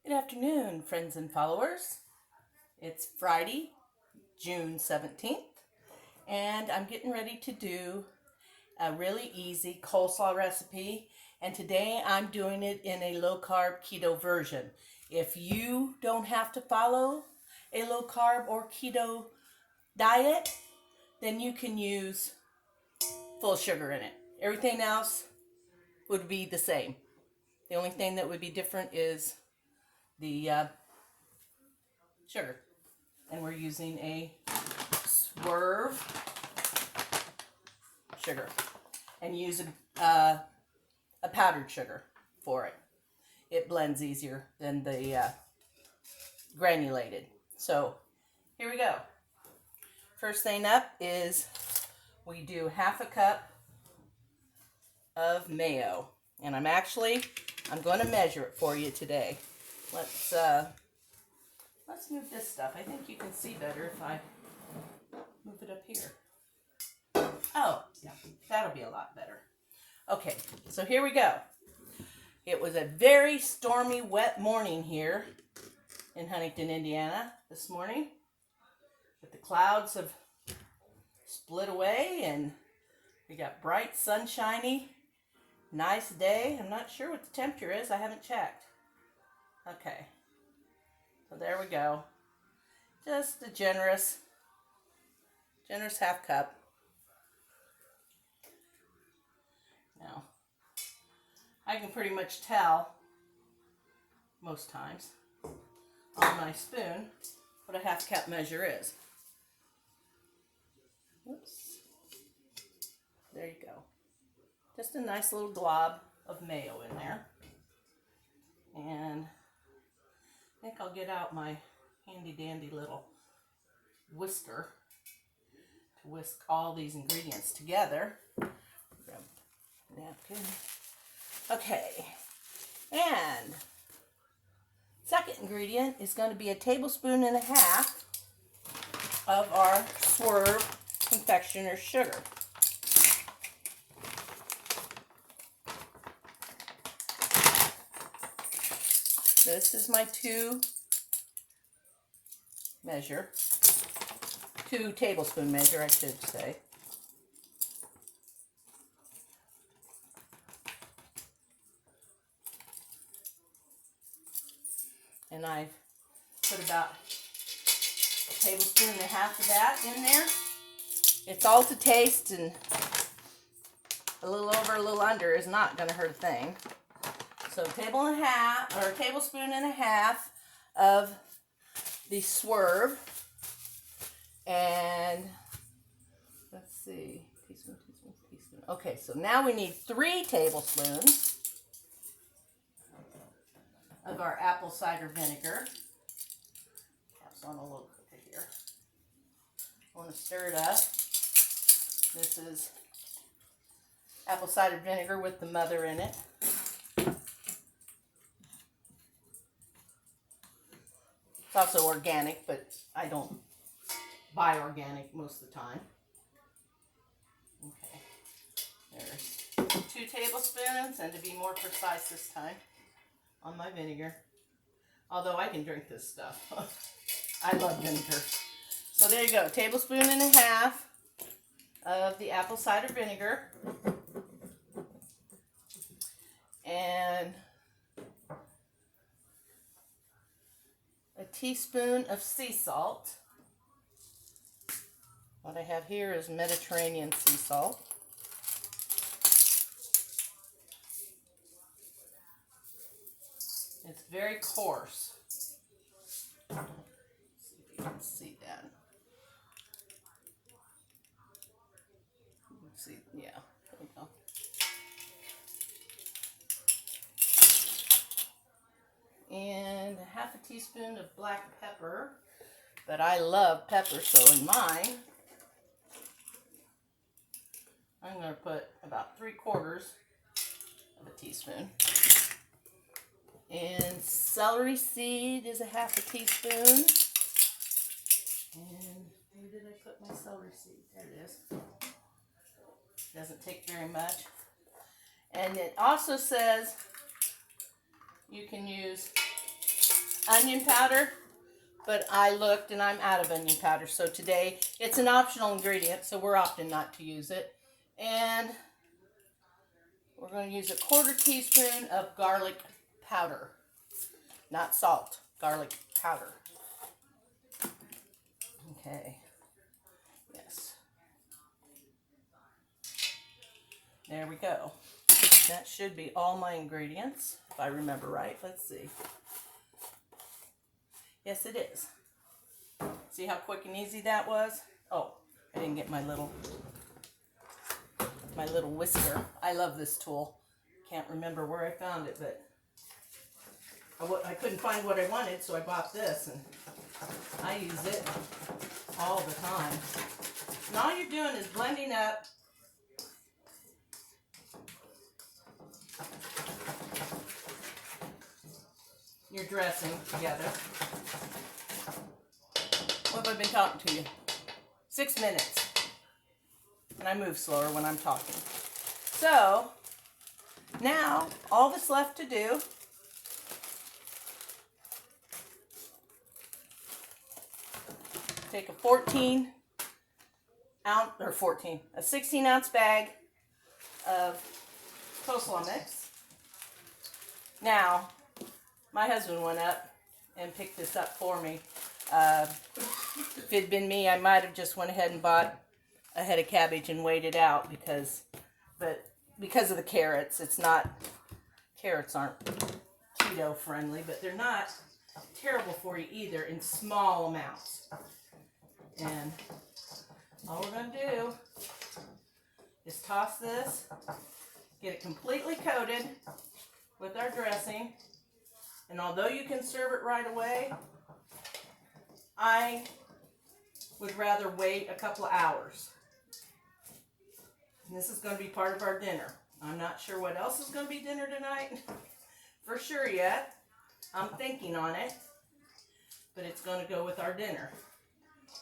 Good afternoon, friends and followers. It's Friday, June 17th, and I'm getting ready to do a really easy coleslaw recipe, and today I'm doing it in a low-carb keto version. If you don't have to follow a low-carb or keto diet, then you can use full sugar in it. Everything else would be the same. The only thing that would be different is the sugar, and we're using a Swerve sugar, and use a powdered sugar for it. It blends easier than the granulated. So here we go. First thing up is we do half a cup of mayo, and I'm going to measure it for you today. Let's move this stuff. I think you can see better if I move it up here. Oh, yeah, that'll be a lot better. Okay, so here we go. It was a very stormy, wet morning here in Huntington, Indiana this morning. But the clouds have split away and we got bright, sunshiny, nice day. I'm not sure what the temperature is. I haven't checked. Okay. So there we go. Just a generous half cup. Now, I can pretty much tell most times on my spoon what a half cup measure is. Oops. There you go. Just a nice little glob of mayo in there. And I think I'll get out my handy dandy little whisker to whisk all these ingredients together. Grab a napkin. Okay, and second ingredient is going to be 1.5 tablespoons of our Swerve confectioner sugar. This is my 2 tablespoon measure, I should say. And I've put about 1.5 tablespoons of that in there. It's all to taste, and a little over, a little under is not going to hurt a thing. So 1.5 tablespoons of the Swerve, and let's see, teaspoon. Okay, so now we need 3 tablespoons of our apple cider vinegar. Cap's on a little cooker here. I want to stir it up. This is apple cider vinegar with the mother in it. It's also organic, but I don't buy organic most of the time. Okay, there's 2 tablespoons, and to be more precise this time, on my vinegar. Although I can drink this stuff. I love vinegar. So there you go, 1.5 tablespoons of the apple cider vinegar. And a teaspoon of sea salt. What I have here is Mediterranean sea salt. It's very coarse. Let's see if you can see that. Let's see, yeah, there we go. And 1/2 teaspoon of black pepper, but I love pepper, so in mine, I'm going to put about 3/4 of a teaspoon. And celery seed is 1/2 teaspoon. And where did I put my celery seed? There it is. Doesn't take very much. And it also says you can use onion powder, but I looked and I'm out of onion powder. So today, it's an optional ingredient, so we're opting not to use it. And we're going to use a 1/4 teaspoon of garlic powder. Not salt, garlic powder. Okay. Yes. There we go. That should be all my ingredients, if I remember right. Let's see. Yes, it is. See how quick and easy that was? Oh, I didn't get my little whisker. I love this tool. Can't remember where I found it, but I couldn't find what I wanted, so I bought this, and I use it all the time. And all you're doing is blending up your dressing together. What have I been talking to you? 6 minutes. And I move slower when I'm talking. So, now, all that's left to do take a 16-ounce bag of coleslaw mix. Now, my husband went up and picked this up for me. If it had been me, I might have just went ahead and bought a head of cabbage and weighed it out because of the carrots. Carrots aren't keto friendly, but they're not terrible for you either in small amounts. And all we're going to do is toss this, get it completely coated with our dressing. And although you can serve it right away, I would rather wait a couple of hours. And this is going to be part of our dinner. I'm not sure what else is going to be dinner tonight for sure yet. I'm thinking on it, but it's going to go with our dinner,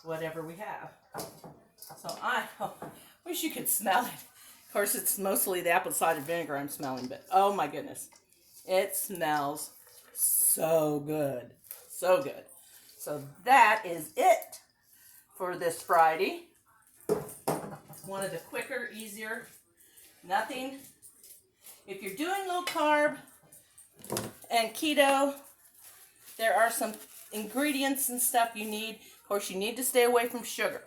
whatever we have. So I wish you could smell it. Of course, it's mostly the apple cider vinegar I'm smelling, but oh my goodness, it smells so good. So good. So that is it for this Friday. One of the quicker, easier, nothing. If you're doing low carb and keto, there are some ingredients and stuff you need. Of course, you need to stay away from sugar.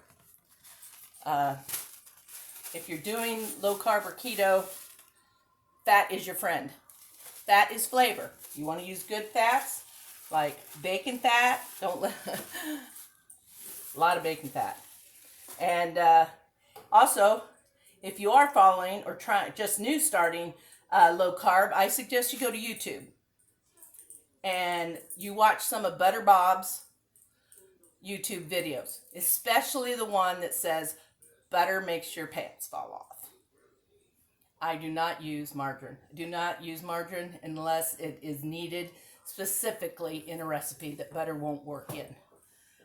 If you're doing low carb or keto, fat is your friend. Fat is flavor. You want to use good fats, like bacon fat. A lot of bacon fat. And also, if you are following or starting low carb, I suggest you go to YouTube and you watch some of Butter Bob's YouTube videos, especially the one that says butter makes your pants fall off. I do not use margarine. I do not use margarine unless it is needed specifically in a recipe that butter won't work in.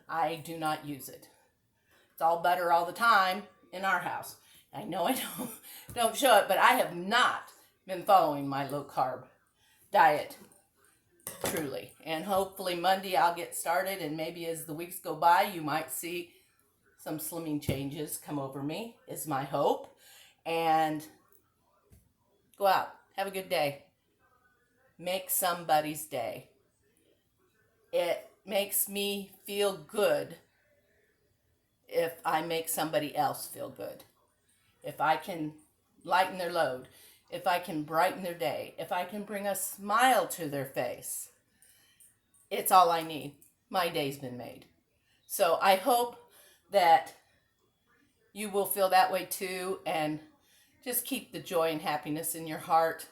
I do not use it. It's all butter all the time in our house. I know I don't show it, but I have not been following my low carb diet truly. And hopefully Monday I'll get started, and maybe as the weeks go by, you might see some slimming changes come over me, is my hope. And go out. Have a good day. Make somebody's day. It makes me feel good if I make somebody else feel good. If I can lighten their load. If I can brighten their day. If I can bring a smile to their face. It's all I need. My day's been made. So I hope that you will feel that way too, and just keep the joy and happiness in your heart.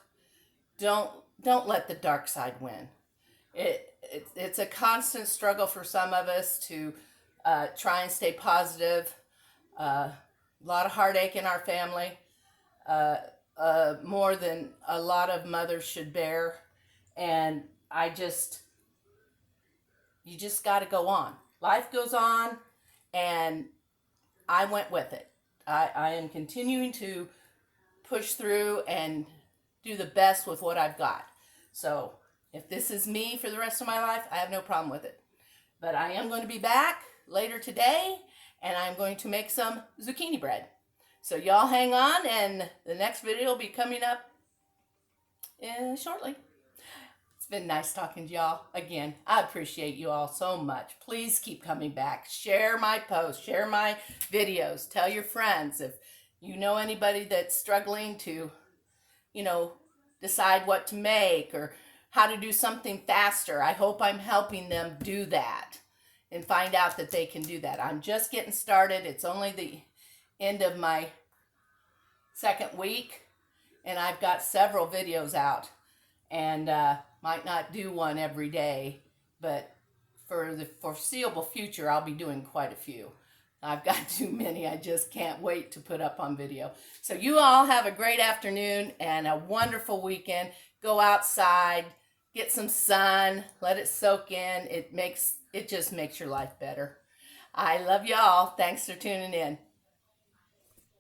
Don't let the dark side win. It's a constant struggle for some of us to try and stay positive. A lot of heartache in our family, more than a lot of mothers should bear, and you just got to go on. Life goes on, and I went with it. I am continuing to push through and do the best with what I've got. So If this is me for the rest of my life, I have no problem with it. But I am going to be back later today, and I'm going to make some zucchini bread. So y'all hang on, and the next video will be coming up shortly. It's been nice talking to y'all. Again, I appreciate you all so much. Please keep coming back. Share my posts. Share my videos. Tell your friends. If you know anybody that's struggling to, decide what to make or how to do something faster, I hope I'm helping them do that and find out that they can do that. I'm just getting started. It's only the end of my second week, and I've got several videos out, and might not do one every day, but for the foreseeable future, I'll be doing quite a few. I've got too many. I just can't wait to put up on video. So you all have a great afternoon and a wonderful weekend. Go outside, get some sun, let it soak in. It just makes your life better. I love y'all. Thanks for tuning in.